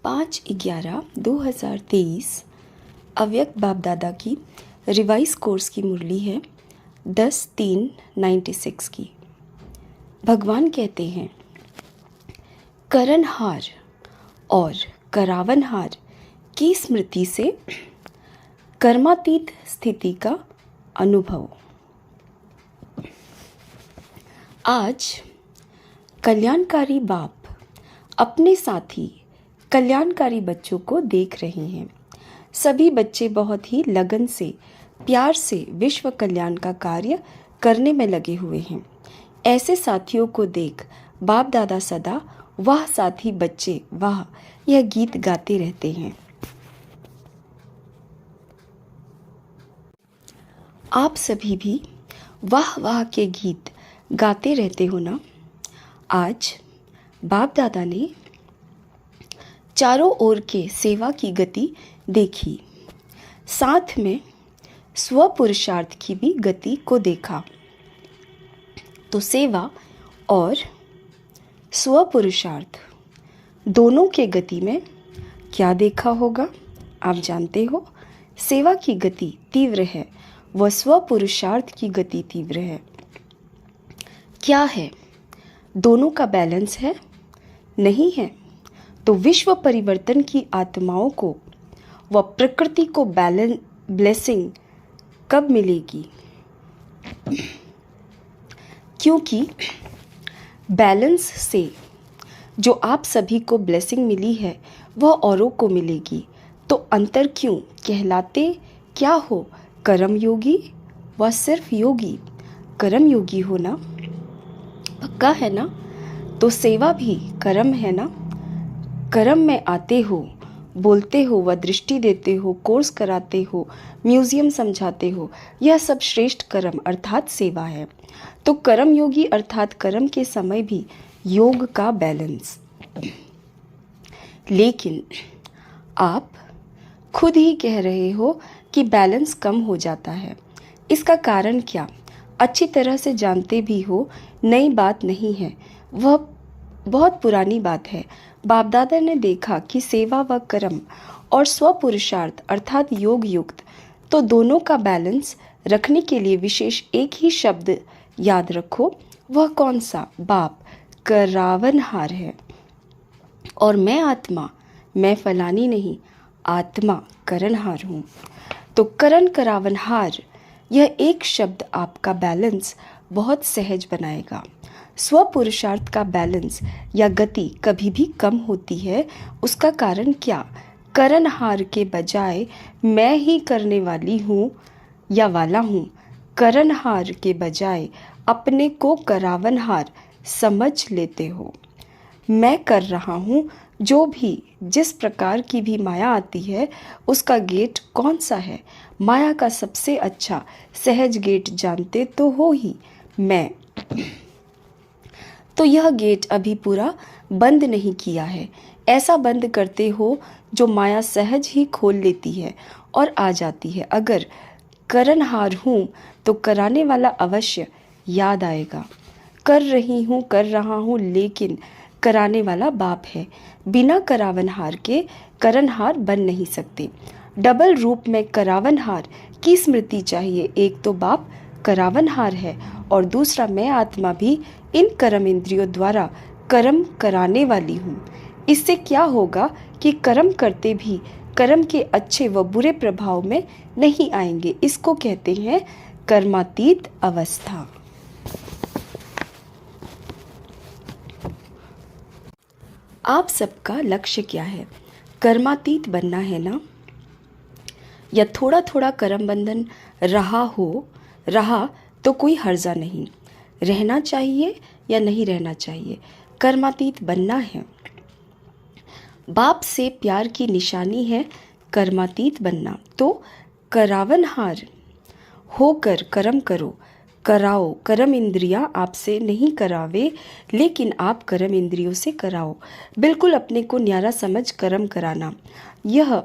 5/11/2023 अव्यक्त बाप दादा की रिवाइज कोर्स की मुरली है 10/3/96 की। भगवान कहते हैं, करनहार और करावनहार की स्मृति से कर्मातीत स्थिति का अनुभव। आज कल्याणकारी बाप अपने साथी कल्याणकारी बच्चों को देख रहे हैं। सभी बच्चे बहुत ही लगन से, प्यार से विश्व कल्याण का कार्य करने में लगे हुए हैं। ऐसे साथियों को देख बाप दादा सदा वाह साथी बच्चे वाह यह गीत गाते रहते हैं। आप सभी भी वाह वाह के गीत गाते रहते हो ना। आज बाप दादा ने चारों ओर के सेवा की गति देखी, साथ में स्व पुरुषार्थ की भी गति को देखा। तो सेवा और स्व पुरुषार्थ दोनों के गति में क्या देखा होगा आप जानते हो। सेवा की गति तीव्र है व स्व पुरुषार्थ की गति तीव्र है। क्या है? दोनों का बैलेंस है? नहीं है तो विश्व परिवर्तन की आत्माओं को व प्रकृति को ब्लेसिंग कब मिलेगी? क्योंकि बैलेंस से जो आप सभी को ब्लेसिंग मिली है वह औरों को मिलेगी। तो अंतर क्यों? कहलाते क्या हो? कर्म योगी व सिर्फ योगी। कर्म योगी हो ना, पक्का है ना? तो सेवा भी कर्म है ना। कर्म में आते हो, बोलते हो व दृष्टि देते हो, कोर्स कराते हो, म्यूजियम समझाते हो, यह सब श्रेष्ठ कर्म अर्थात सेवा है। तो कर्म योगी अर्थात कर्म के समय भी योग का बैलेंस। लेकिन आप खुद ही कह रहे हो कि बैलेंस कम हो जाता है। इसका कारण क्या? अच्छी तरह से जानते भी हो, नई बात नहीं है, वह बहुत पुरानी बात है। बाप दादा ने देखा कि सेवा व कर्म और स्व पुरुषार्थ अर्थात योग युक्त, तो दोनों का बैलेंस रखने के लिए विशेष एक ही शब्द याद रखो। वह कौन सा? बाप करावनहार है। और मैं आत्मा, मैं फलानी नहीं, आत्मा करनहार हूँ। तो करण करावनहार यह एक शब्द आपका बैलेंस बहुत सहज बनाएगा। स्व पुरुषार्थ का बैलेंस या गति कभी भी कम होती है। उसका कारण क्या? करनहार के बजाय मैं ही करने वाली हूँ या वाला हूँ। करनहार के बजाय अपने को करावनहार समझ लेते हो। मैं कर रहा हूँ। जो भी जिस प्रकार की भी माया आती है उसका गेट कौन सा है? माया का सबसे अच्छा सहज गेट जानते तो हो ही, मैं। तो यह गेट अभी पूरा बंद नहीं किया है। ऐसा बंद करते हो जो माया सहज ही खोल लेती है और आ जाती है। अगर करनहार हूँ तो कराने वाला अवश्य याद आएगा। कर रही हूँ, कर रहा हूँ, लेकिन कराने वाला बाप है। बिना करावनहार के करनहार बन नहीं सकते। डबल रूप में करावनहार की स्मृति चाहिए। एक तो बाप करावनहार है और दूसरा मैं आत्मा भी इन कर्म इंद्रियों द्वारा कर्म कराने वाली हूँ। इससे क्या होगा कि कर्म करते भी कर्म के अच्छे व बुरे प्रभाव में नहीं आएंगे। इसको कहते हैं कर्मातीत अवस्था। आप सबका लक्ष्य क्या है? कर्मातीत बनना है ना? या थोड़ा थोड़ा कर्म बंधन रहा तो कोई हर्जा नहीं। रहना चाहिए या नहीं रहना चाहिए, कर्मातीत बनना है। बाप से प्यार की निशानी है कर्मातीत बनना। तो करावनहार होकर कर्म करो, कराओ। कर्म इंद्रियां आपसे नहीं करावे, लेकिन आप कर्म इंद्रियों से कराओ। बिल्कुल अपने को न्यारा समझ कर्म कराना। यह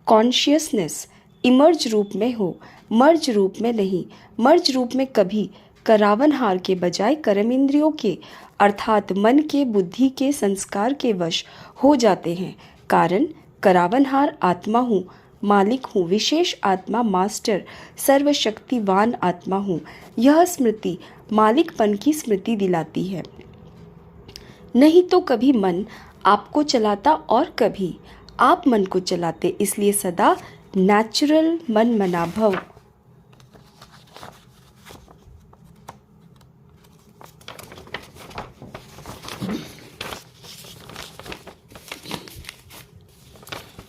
कॉन्शियसनेस इमर्ज रूप में हो, मर्ज रूप में नहीं। मर्ज रूप में कभी करावनहार के बजाय कर्म इंद्रियों के अर्थात मन के बुद्धि के संस्कार के वश हो जाते हैं। कारण करावनहार आत्मा हूँ, मालिक हूँ, विशेष आत्मा, मास्टर, सर्वशक्तिवान आत्मा हूँ। यह स्मृति मालिकपन की स्मृति दिलाती है। नहीं तो कभी मन आपको चलाता और कभी आप मन को चलाते, इसलिए सदा नेचुरल मन मना भव।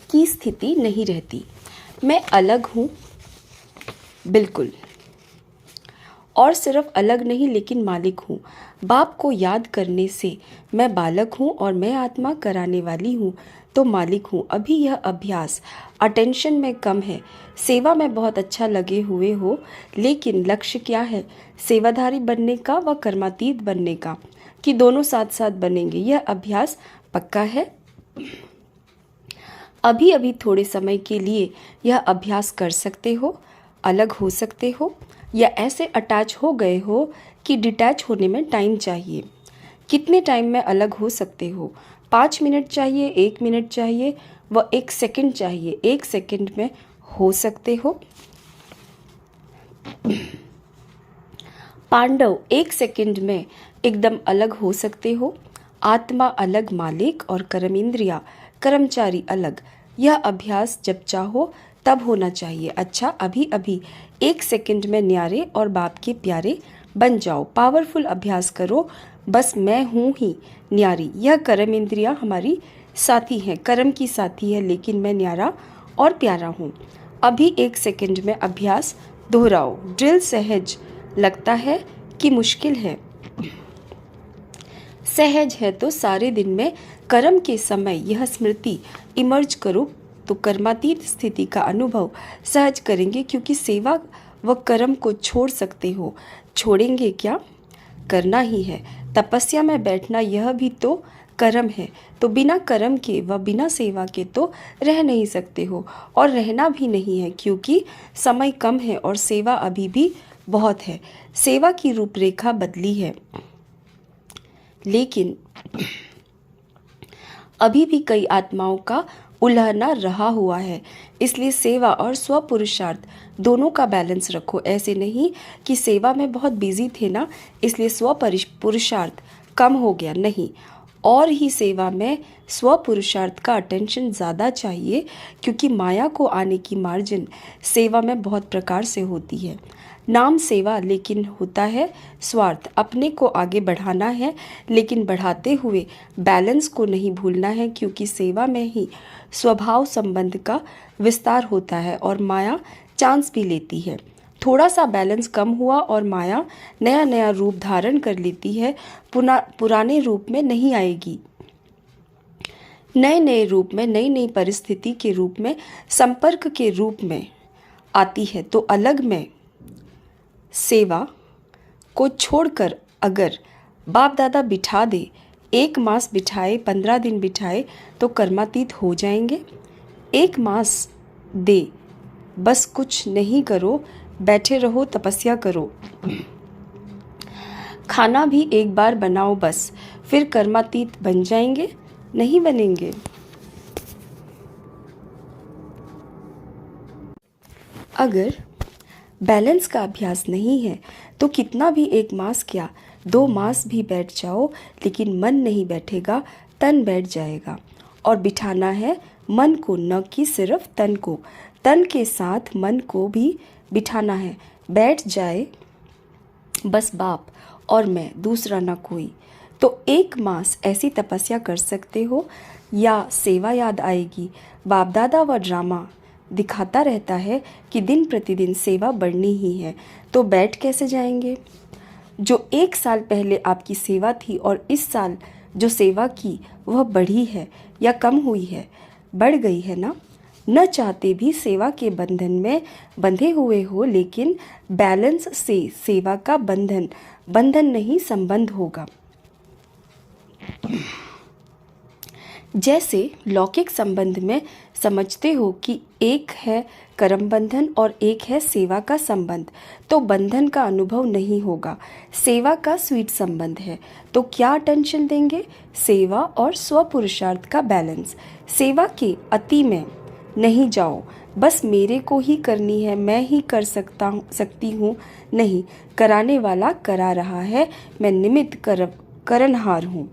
की स्थिति नहीं रहती। मैं अलग हूँ, बिल्कुल, और सिर्फ अलग नहीं लेकिन मालिक हूँ। बाप को याद करने से मैं बालक हूँ और मैं आत्मा कराने वाली हूँ तो मालिक हूँ। अभी यह अभ्यास अटेंशन में कम है, सेवा में बहुत अच्छा लगे हुए हो, लेकिन लक्ष्य क्या है? सेवाधारी बनने का व कर्मातीत बनने का, कि दोनों साथ साथ बनेंगे? यह अभ्यास पक्का है। अभी अभी थोड़े समय के लिए यह अभ्यास कर सकते हो, अलग हो सकते हो, या ऐसे अटैच हो गए हो कि डिटैच होने में टाइम चाहिए। कितने टाइम में अलग हो सकते हो? 5 मिनट चाहिए, 1 मिनट चाहिए, व 1 सेकंड चाहिए। 1 सेकंड में हो सकते हो। पांडव 1 सेकंड में एकदम अलग हो सकते हो। आत्मा अलग, मालिक और कर्मेंद्रिया कर्मचारी अलग। यह अभ्यास जब चाहो तब होना चाहिए। अच्छा, अभी अभी 1 सेकंड में न्यारे और बाप के प्यारे बन जाओ। पावरफुल अभ्यास करो। बस मैं हूँ ही न्यारी। यह कर्मेंद्रिया हमारी साथी हैं, कर्म की साथी है, लेकिन मैं न्यारा और प्यारा हूँ। अभी 1 सेकंड में अभ्यास दोहराओ। ड्रिल सहज लगता है कि मुश्किल है? सहज है तो सारे दिन में कर्म के समय यह स्मृति इमर्ज करो तो कर्मातीत स्थिति का अनुभव सहज करेंगे, क्योंकि सेवा व कर्म को छोड़ सकते हो। छोड़ेंगे क्या? करना ही है। तपस्या में बैठना यह भी तो कर्म है, तो बिना कर्म के व बिना सेवा के तो रह नहीं सकते हो, और रहना भी नहीं है, क्योंकि समय कम है और सेवा अभी भी बहुत है। सेवा की रूपरेखा बदली है, लेकिन अभी भी कई आत्माओं का उल्हना रहा हुआ है। इसलिए सेवा और स्वपुरुषार्थ दोनों का बैलेंस रखो। ऐसे नहीं कि सेवा में बहुत बिजी थे ना, इसलिए स्वपुरुषार्थ कम हो गया। नहीं, और ही सेवा में स्वपुरुषार्थ का अटेंशन ज़्यादा चाहिए, क्योंकि माया को आने की मार्जिन सेवा में बहुत प्रकार से होती है। नाम सेवा, लेकिन होता है स्वार्थ। अपने को आगे बढ़ाना है, लेकिन बढ़ाते हुए बैलेंस को नहीं भूलना है, क्योंकि सेवा में ही स्वभाव संबंध का विस्तार होता है और माया चांस भी लेती है। थोड़ा सा बैलेंस कम हुआ और माया नया नया रूप धारण कर लेती है, पुराने रूप में नहीं आएगी। नए नए रूप में, नई नई परिस्थिति के रूप में, संपर्क के रूप में आती है। तो अलग में सेवा को छोड़कर अगर बाप दादा बिठा दे, 1 मास बिठाए, 15 दिन बिठाए, तो कर्मातीत हो जाएंगे। 1 मास दे, बस कुछ नहीं करो, बैठे रहो, तपस्या करो। खाना भी एक बार बनाओ बस, फिर कर्मातीत बन जाएंगे? नहीं बनेंगे। अगर बैलेंस का अभ्यास नहीं है तो कितना भी 1 मास क्या, 2 मास भी बैठ जाओ, लेकिन मन नहीं बैठेगा, तन बैठ जाएगा। और बिठाना है मन को, न कि सिर्फ तन को। तन के साथ मन को भी बिठाना है। बैठ जाए बस बाप और मैं, दूसरा ना कोई। तो 1 मास ऐसी तपस्या कर सकते हो, या सेवा याद आएगी। बाप दादा व ड्रामा दिखाता रहता है कि दिन प्रतिदिन सेवा बढ़नी ही है, तो बैठ कैसे जाएंगे? जो 1 साल पहले आपकी सेवा थी और इस साल जो सेवा की वह बढ़ी है या कम हुई है? बढ़ गई है ना। न चाहते भी सेवा के बंधन में बंधे हुए हो, लेकिन बैलेंस से सेवा का बंधन नहीं, संबंध होगा। जैसे लौकिक संबंध में समझते हो कि एक है कर्म बंधन और एक है सेवा का संबंध, तो बंधन का अनुभव नहीं होगा। सेवा का स्वीट संबंध है, तो क्या टेंशन देंगे? सेवा और स्वपुरुषार्थ का बैलेंस। सेवा के अति में नहीं जाओ, बस मेरे को ही करनी है, मैं ही कर सकती हूँ। नहीं, कराने वाला करा रहा है, मैं निमित्त करनहार हूँ।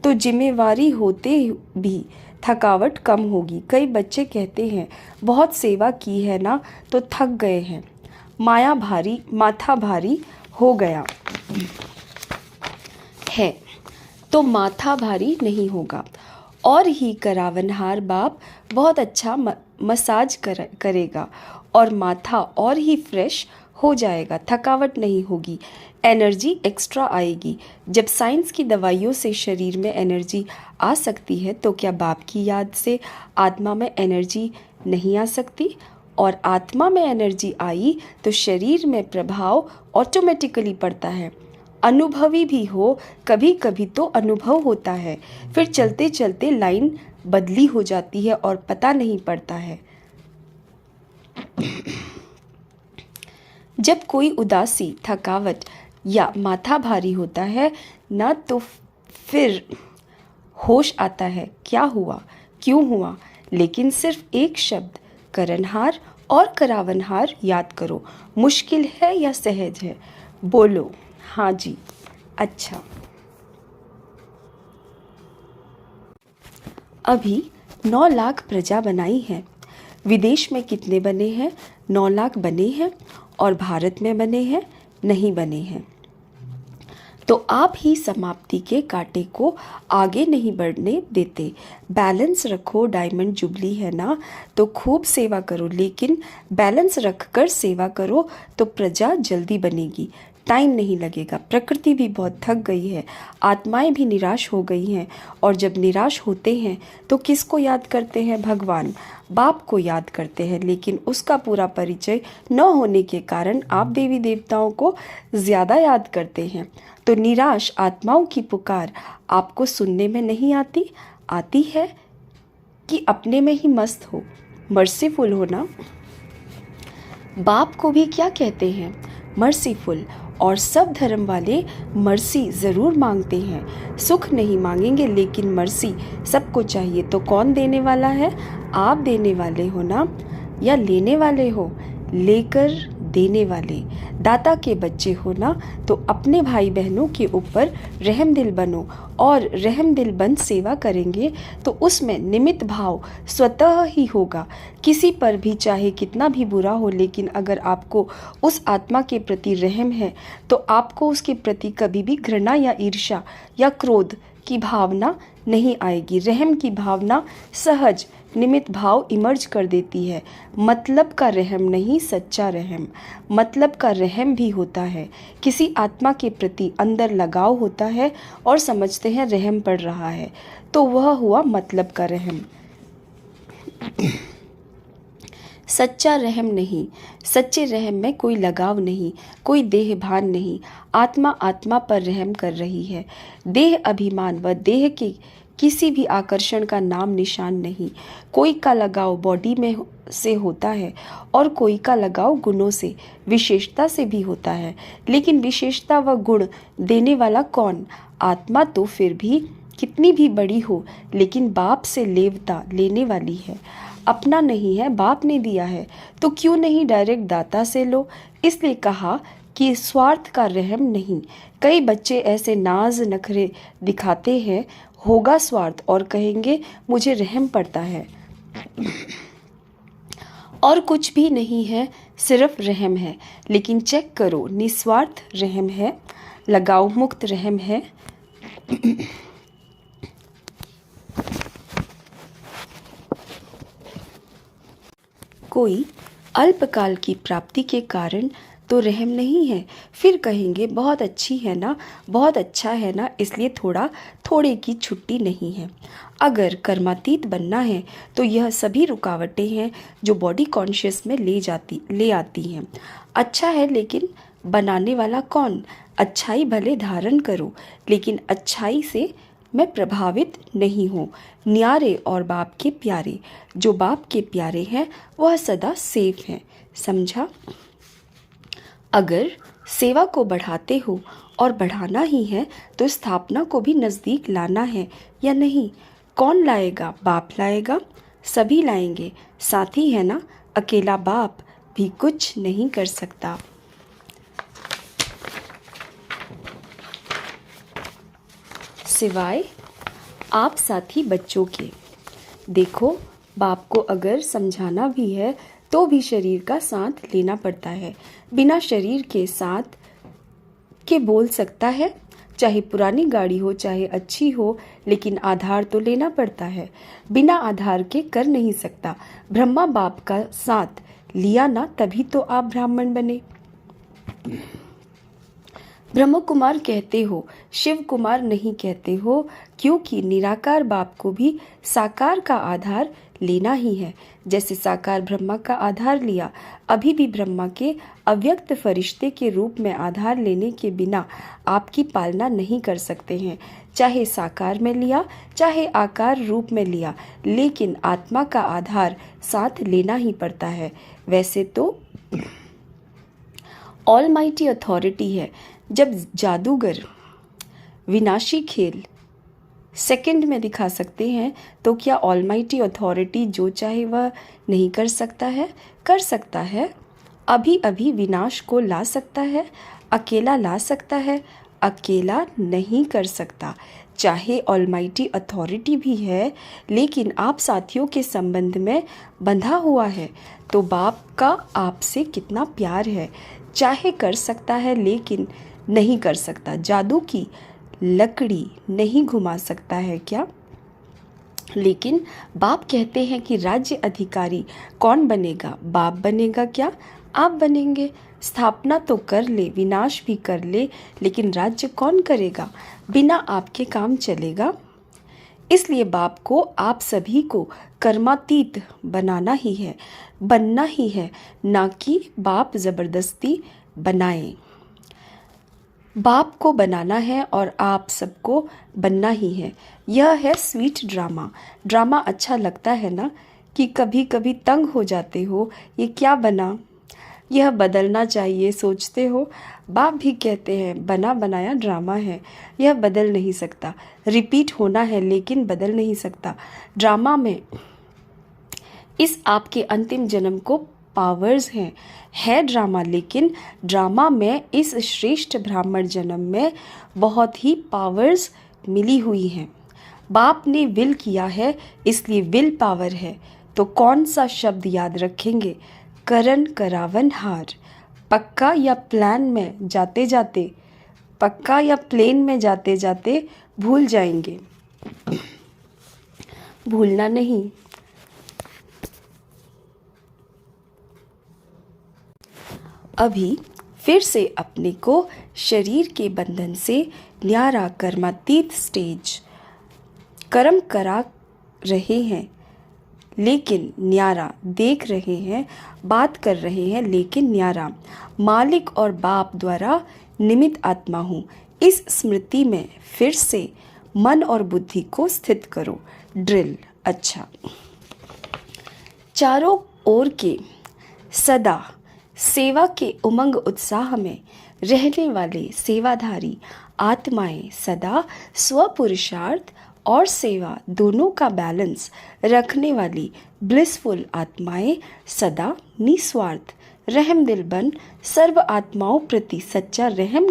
तो जिम्मेवारी होते भी थकावट कम होगी। कई बच्चे कहते हैं बहुत सेवा की है ना तो थक गए हैं, माथा भारी हो गया है, तो माथा भारी नहीं होगा। और ही करावनहार बाप बहुत अच्छा मसाज करेगा और माथा और ही फ्रेश हो जाएगा, थकावट नहीं होगी, एनर्जी एक्स्ट्रा आएगी। जब साइंस की दवाइयों से शरीर में एनर्जी आ सकती है, तो क्या बाप की याद से आत्मा में एनर्जी नहीं आ सकती? और आत्मा में एनर्जी आई तो शरीर में प्रभाव ऑटोमेटिकली पड़ता है। अनुभवी भी हो, कभी कभी तो अनुभव होता है, फिर चलते चलते लाइन बदली हो जाती है और पता नहीं पड़ता है। जब कोई उदासी, थकावट या माथा भारी होता है ना, तो फिर होश आता है, क्या हुआ, क्यों हुआ। लेकिन सिर्फ एक शब्द करनहार और करावनहार याद करो। मुश्किल है या सहज है? बोलो हाँ जी, अच्छा। अभी 9 लाख प्रजा बनाई है। विदेश में कितने बने हैं? 9 लाख बने हैं। और भारत में बने हैं? नहीं बने हैं। तो आप ही समाप्ति के कांटे को आगे नहीं बढ़ने देते। बैलेंस रखो, डायमंड जुबली है ना, तो खूब सेवा करो, लेकिन बैलेंस रखकर सेवा करो तो प्रजा जल्दी बनेगी, टाइम नहीं लगेगा। प्रकृति भी बहुत थक गई है, आत्माएं भी निराश हो गई हैं, और जब निराश होते हैं तो किसको याद करते हैं? भगवान बाप को याद करते हैं, लेकिन उसका पूरा परिचय न होने के कारण आप देवी देवताओं को ज़्यादा याद करते हैं। तो निराश आत्माओं की पुकार आपको सुनने में नहीं आती? आती है कि अपने में ही मस्त हो, मर्सीफुल हो ना। बाप को भी क्या कहते हैं? मर्सीफुल। और सब धर्म वाले मर्सी ज़रूर मांगते हैं, सुख नहीं मांगेंगे, लेकिन मर्सी सबको चाहिए। तो कौन देने वाला है? आप देने वाले हो ना, या लेने वाले हो? लेकर देने वाले दाता के बच्चे हो ना, तो अपने भाई बहनों के ऊपर रहमदिल बनो, और रहमदिल बन सेवा करेंगे तो उसमें निमित्त भाव स्वतः ही होगा। किसी पर भी चाहे कितना भी बुरा हो, लेकिन अगर आपको उस आत्मा के प्रति रहम है तो आपको उसके प्रति कभी भी घृणा या ईर्ष्या या क्रोध की भावना नहीं आएगी। रहम की भावना सहज निमित्त भाव इमर्ज कर देती है। मतलब का रहम नहीं, सच्चा रहम। मतलब का रहम भी होता है, किसी आत्मा के प्रति अंदर लगाव होता है और समझते हैं रहम पड़ रहा है, तो वह हुआ मतलब का रहम। सच्चा रहम नहीं, सच्चे रहम में कोई लगाव नहीं, कोई देह भान नहीं। आत्मा आत्मा पर रहम कर रही है। देह अभिमान व देह के किसी भी आकर्षण का नाम निशान नहीं। कोई का लगाव बॉडी में से होता है और कोई का लगाव गुणों से, विशेषता से भी होता है। लेकिन विशेषता व गुण देने वाला कौन? आत्मा तो फिर भी कितनी भी बड़ी हो, लेकिन बाप से लेवता लेने वाली है। अपना नहीं है, बाप ने दिया है, तो क्यों नहीं डायरेक्ट दाता से लो। इसलिए कहा कि स्वार्थ का रहम नहीं। कई बच्चे ऐसे नाज नखरे दिखाते हैं, होगा स्वार्थ, और कहेंगे मुझे रहम पड़ता है। और कुछ भी नहीं है, सिर्फ रहम है। लेकिन चेक करो, निस्वार्थ रहम है, लगाव मुक्त रहम है। कोई अल्पकाल की प्राप्ति के कारण तो रहम नहीं है, फिर कहेंगे बहुत अच्छी है ना, बहुत अच्छा है ना, इसलिए थोड़े की छुट्टी नहीं है। अगर कर्मातीत बनना है तो यह सभी रुकावटें हैं जो बॉडी कॉन्शियस में ले आती हैं। अच्छा है, लेकिन बनाने वाला कौन? अच्छाई भले धारण करो, लेकिन अच्छाई से मैं प्रभावित नहीं हूँ। न्यारे और बाप के प्यारे, जो बाप के प्यारे हैं वह सदा सेफ हैं। समझा? अगर सेवा को बढ़ाते हो और बढ़ाना ही है तो स्थापना को भी नज़दीक लाना है या नहीं? कौन लाएगा? बाप लाएगा, सभी लाएंगे, साथी है ना। अकेला बाप भी कुछ नहीं कर सकता। सिवाय आप साथी बच्चों के। देखो, बाप को अगर समझाना भी है तो भी शरीर का साथ लेना पड़ता है। बिना शरीर के साथ के बोल सकता है? चाहे पुरानी गाड़ी हो चाहे अच्छी हो, लेकिन आधार तो लेना पड़ता है। बिना आधार के कर नहीं सकता। ब्रह्मा बाप का साथ लिया ना, तभी तो आप ब्राह्मण बने। ब्रह्म कुमार कहते हो, शिव कुमार नहीं कहते हो, क्योंकि निराकार बाप को भी साकार का आधार लेना ही है। जैसे साकार ब्रह्मा का आधार लिया, अभी भी ब्रह्मा के अव्यक्त फरिश्ते के रूप में आधार लेने के बिना आपकी पालना नहीं कर सकते हैं। चाहे साकार में लिया चाहे आकार रूप में लिया, लेकिन आत्मा का आधार साथ लेना ही पड़ता है। वैसे तो ऑलमाइटी अथॉरिटी है। जब जादूगर विनाशी खेल सेकंड में दिखा सकते हैं, तो क्या ऑलमाइटी अथॉरिटी जो चाहे वह नहीं कर सकता है? कर सकता है। अभी अभी विनाश को ला सकता है, अकेला ला सकता है, अकेला नहीं कर सकता। चाहे ऑलमाइटी अथॉरिटी भी है, लेकिन आप साथियों के संबंध में बंधा हुआ है, तो बाप का आपसे कितना प्यार है। चाहे कर सकता है लेकिन नहीं कर सकता। जादू की लकड़ी नहीं घुमा सकता है क्या? लेकिन बाप कहते हैं कि राज्य अधिकारी कौन बनेगा? बाप बनेगा क्या? आप बनेंगे। स्थापना तो कर ले, विनाश भी कर ले, लेकिन राज्य कौन करेगा? बिना आपके काम चलेगा? इसलिए बाप को आप सभी को कर्मातीत बनाना ही है, बनना ही है, ना कि बाप ज़बरदस्ती बनाए। बाप को बनाना है और आप सबको बनना ही है। यह है स्वीट ड्रामा। ड्रामा अच्छा लगता है ना, कि कभी कभी तंग हो जाते हो, ये क्या बना, यह बदलना चाहिए सोचते हो। बाप भी कहते हैं बना बनाया ड्रामा है, यह बदल नहीं सकता। रिपीट होना है लेकिन बदल नहीं सकता। ड्रामा में इस आपके अंतिम जन्म को पावर्स हैं, है ड्रामा, लेकिन ड्रामा में इस श्रेष्ठ ब्राह्मण जन्म में बहुत ही पावर्स मिली हुई हैं। बाप ने विल किया है, इसलिए विल पावर है। तो कौन सा शब्द याद रखेंगे? करण करावन हार। पक्का या प्लान में जाते जाते, पक्का या प्लेन में जाते जाते भूल जाएंगे। भूलना नहीं। अभी फिर से अपने को शरीर के बंधन से न्यारा कर्मातीत स्टेज कर्म करा रहे हैं, लेकिन न्यारा देख रहे हैं, बात कर रहे हैं, लेकिन न्यारा मालिक और बाप द्वारा निमित्त आत्मा हूँ। इस स्मृति में फिर से मन और बुद्धि को स्थित करो। ड्रिल। अच्छा, चारों ओर के सदा सेवा के उमंग उत्साह में रहने वाले सेवाधारी आत्माएं सदा स्वपुरुषार्थ और सेवा दोनों का बैलेंस रखने वाली ब्लिसफुल आत्माएं सदा निस्वार्थ रहमदिल बन सर्व आत्माओं प्रति सच्चा रहम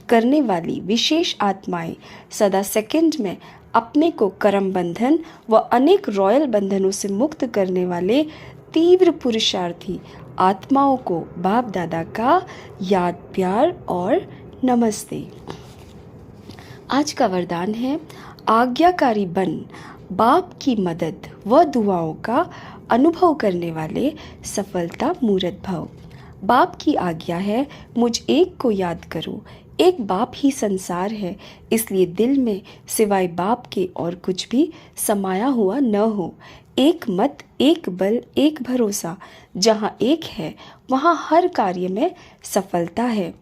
करने वाली विशेष आत्माएं सदा सेकंड में अपने को कर्म बंधन व अनेक रॉयल बंधनों से मुक्त करने वाले तीव्र पुरुषार्थी आत्माओं को बाप दादा का याद प्यार और नमस्ते। आज का वरदान है, आज्ञाकारी बन बाप की मदद व दुआओं का अनुभव करने वाले सफलता मूर्त भव। बाप की आज्ञा है, मुझ एक को याद करो। एक बाप ही संसार है, इसलिए दिल में सिवाय बाप के और कुछ भी समाया हुआ न हो। एक मत, एक बल, एक भरोसा। जहाँ एक है वहाँ हर कार्य में सफलता है।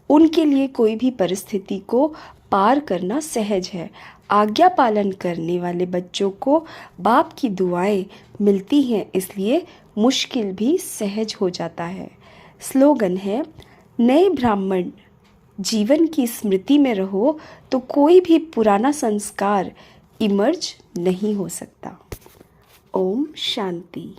उनके लिए कोई भी परिस्थिति को पार करना सहज है। आज्ञा पालन करने वाले बच्चों को बाप की दुआएं मिलती हैं, इसलिए मुश्किल भी सहज हो जाता है। स्लोगन है, नए ब्राह्मण जीवन की स्मृति में रहो तो कोई भी पुराना संस्कार इमर्ज नहीं हो सकता। ओम शांति।